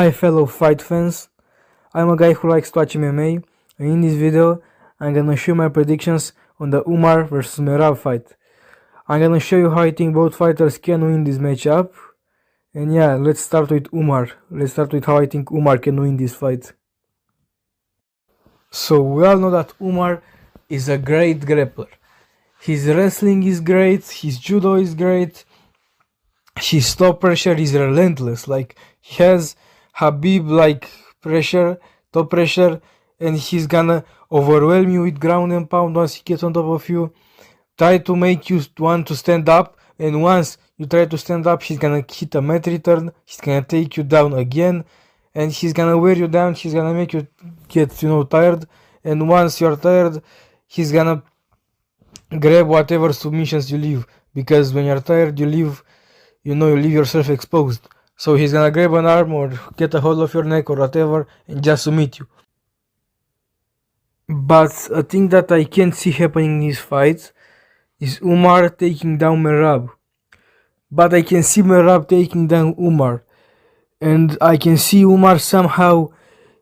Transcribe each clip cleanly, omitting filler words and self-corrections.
Hi fellow fight fans, I'm a guy who likes to watch MMA, and in this video I'm gonna show my predictions on the Umar vs Merab fight. I'm gonna show you how I think both fighters can win this matchup, and yeah, let's start with Umar. Let's start with how I think Umar can win this fight. So we all know that Umar is a great grappler. His wrestling is great, his judo is great, his top pressure is relentless. Like, he has Habib like pressure, top pressure, and he's gonna overwhelm you with ground and pound once he gets on top of you. Try to make you want to stand up, and once you try to stand up, he's gonna hit a mat return, he's gonna take you down again, and he's gonna wear you down, he's gonna make you get, tired, and once you're tired, he's gonna grab whatever submissions you leave, because when you're tired, you leave yourself exposed. So he's gonna grab an arm or get a hold of your neck or whatever and just submit you. But a thing that I can't see happening in this fight is Umar taking down Merab. But I can see Merab taking down Umar. And I can see Umar somehow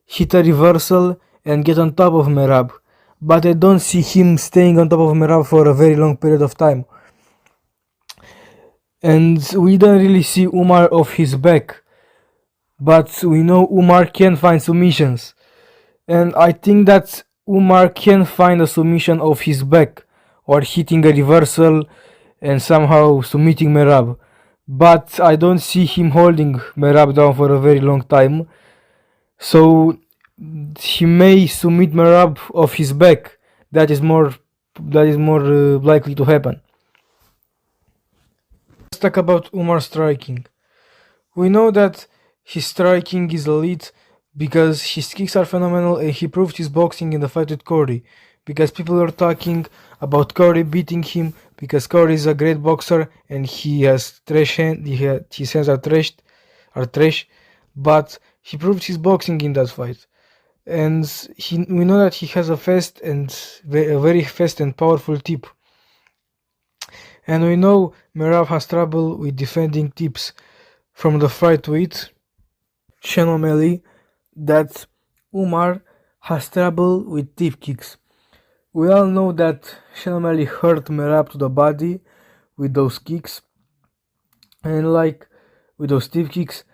hit a reversal and get on top of Merab. But I don't see him staying on top of Merab for a very long period of time. And we don't really see Umar off his back, but we know Umar can find submissions, and I think that Umar can find a submission off his back or hitting a reversal and somehow submitting Merab, but I don't see him holding Merab down for a very long time, so he may submit Merab off his back. That is more likely to happen. Let's talk about Umar's striking. We know that his striking is elite because his kicks are phenomenal, and he proved his boxing in the fight with Corey. Because people are talking about Corey beating him because Corey is a great boxer and he has trash hand. His hands are trash, but he proved his boxing in that fight, and we know that he has a very fast and powerful tip. And we know Merab has trouble with defending tips from the fight with Sean O'Malley, that Umar has trouble with tip kicks. We all know that Sean O'Malley hurt Merab to the body with those kicks, and with those tip kicks,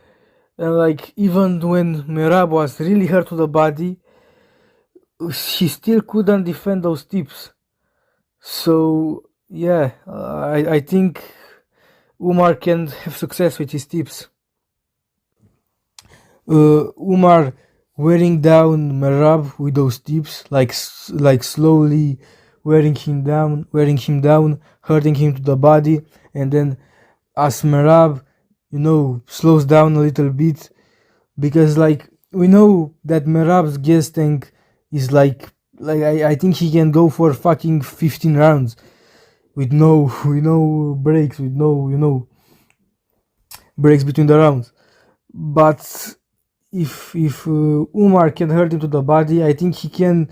and even when Merab was really hurt to the body, he still couldn't defend those tips. So yeah, I think Umar can have success with his tips. Umar wearing down Merab with those tips, like slowly wearing him down, hurting him to the body, and then as Merab, slows down a little bit, because we know that Merab's gas tank is I think he can go for fucking 15 rounds with no breaks, with no breaks between the rounds. But if Umar can hurt him to the body, I think he can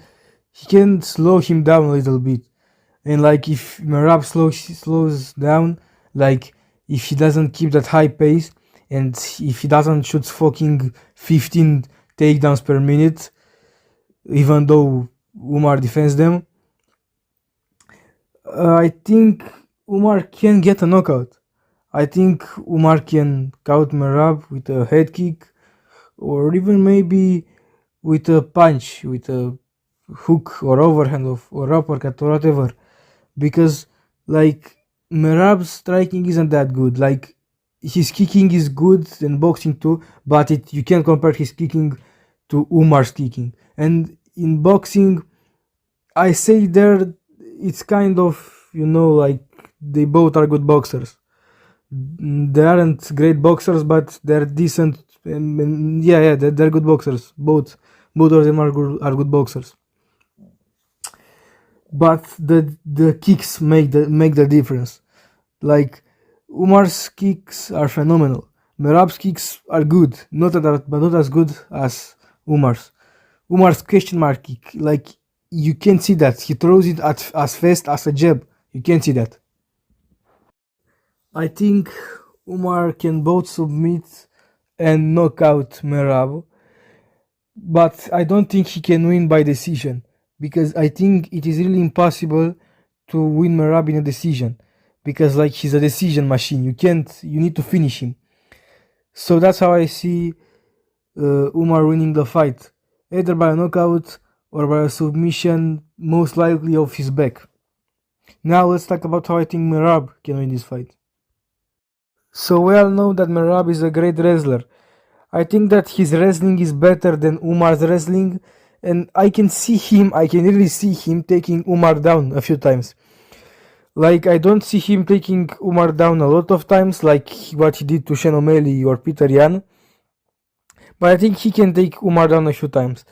slow him down a little bit. And if Merab slows down, if he doesn't keep that high pace, and if he doesn't shoot fucking 15 takedowns per minute, even though Umar defends them, I think Umar can get a knockout. I think Umar can count Merab with a head kick, or even maybe with a punch, with a hook or overhand or uppercut or whatever, because Merab's striking isn't that good. His kicking is good and boxing too, but you can't compare his kicking to Umar's kicking. And in boxing, I say it's kind of, they both are good boxers. They aren't great boxers, but they're decent. And they're good boxers. Both of them are good boxers. But the kicks make the difference. Umar's kicks are phenomenal. Merab's kicks are good, but not as good as Umar's. Umar's question mark kick, you can see that he throws it as fast as a jab. You can see that. I think Umar can both submit and knock out Merab, but I don't think he can win by decision because I think it is really impossible to win Merab in a decision because like he's a decision machine. You need to finish him. So that's how I see Umar winning the fight, either by a knockout or by a submission, most likely of his back. Now let's talk about how I think Merab can win this fight. So we all know that Merab is a great wrestler. I think that his wrestling is better than Umar's wrestling, and I can really see him taking Umar down a few times. Like, I don't see him taking Umar down a lot of times, like what he did to Sean O'Malley or Peter Yan, but I think he can take Umar down a few times.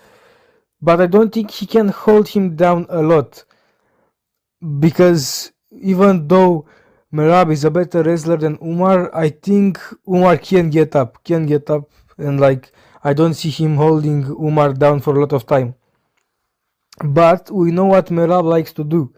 But I don't think he can hold him down a lot, because even though Merab is a better wrestler than Umar, I think Umar can get up, and like I don't see him holding Umar down for a lot of time. But we know what Merab likes to do.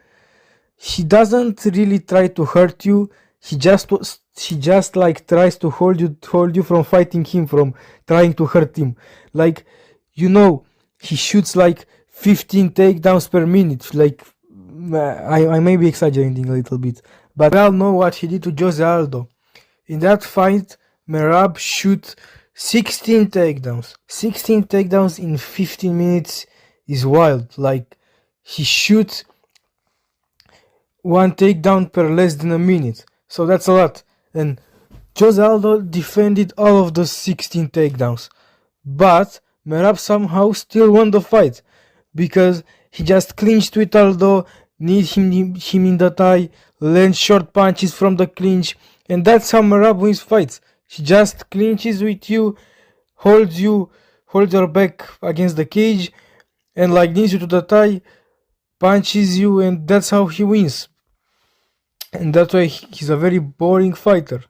He doesn't really try to hurt you. He just like tries to hold you from fighting him, from trying to hurt him. Like, he shoots like 15 takedowns per minute. Like, I may be exaggerating a little bit, but we all know what he did to Jose Aldo. In that fight, Merab shoot 16 takedowns. 16 takedowns in 15 minutes is wild. Like, he shoots one takedown per less than a minute. So that's a lot. And Jose Aldo defended all of those 16 takedowns. But Merab somehow still won the fight because he just clinched with Aldo, kneed him in the thigh, lands short punches from the clinch, and that's how Merab wins fights. He just clinches with you, holds your back against the cage, and like knees you to the thigh, punches you, and that's how he wins. And that's why he's a very boring fighter.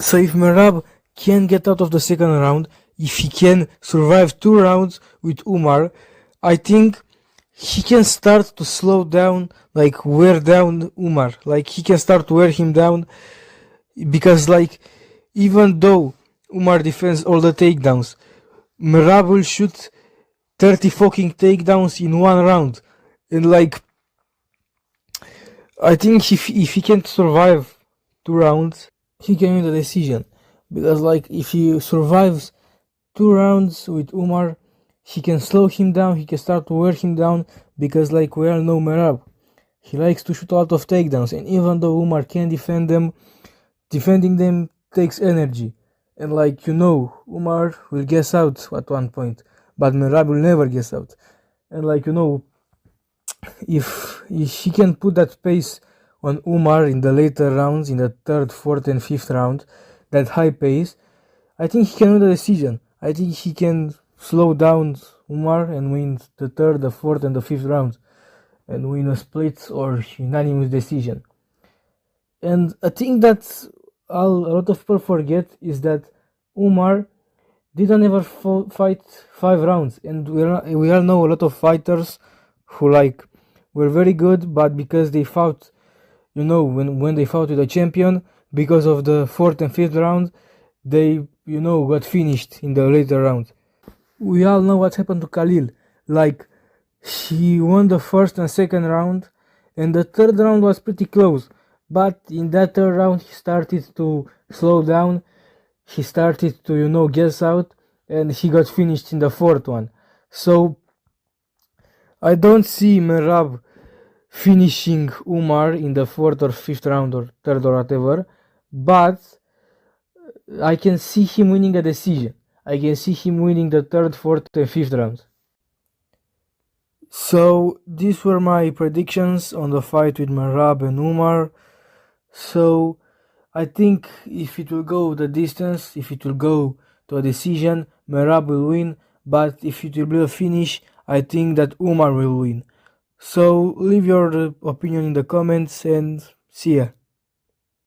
So if Merab can get out of the second round, if he can survive 2 rounds with Umar, I think he can start to slow down, like wear down Umar. Like, he can start to wear him down, because like, even though Umar defends all the takedowns, Merab will shoot 30 fucking takedowns in 1 round. And like, I think if he can survive 2 rounds, he can win the decision. Because like, if he survives 2 rounds with Umar, he can slow him down, he can start to wear him down, because like we all know Merab, he likes to shoot a lot of takedowns, and even though Umar can defend them, defending them takes energy. And like, Umar will guess out at one point, but Merab will never guess out. And like, if he can put that pace on Umar in the later rounds, in the 3rd, 4th and 5th round, that high pace, I think he can win the decision. I think he can slow down Umar and win the 3rd, the 4th and the 5th round, and win a split or unanimous decision. And a thing that a lot of people forget is that Umar didn't ever fight 5 rounds, and we all know a lot of fighters who like were very good, but because they fought, when they fought with a champion, because of the 4th and 5th round, they got finished in the later round. We all know what happened to Khalil. Like, he won the 1st and 2nd round, and the 3rd round was pretty close, but in that 3rd round he started to slow down, he started to guess out, and he got finished in the 4th one. So I don't see Merab finishing Umar in the 4th or 5th round or 3rd or whatever, but I can see him winning a decision. I can see him winning the 3rd, 4th and 5th rounds. So these were my predictions on the fight with Merab and Umar. So I think if it will go the distance, if it will go to a decision, Merab will win, but if it will be a finish, I think that Umar will win. So leave your opinion in the comments and see ya.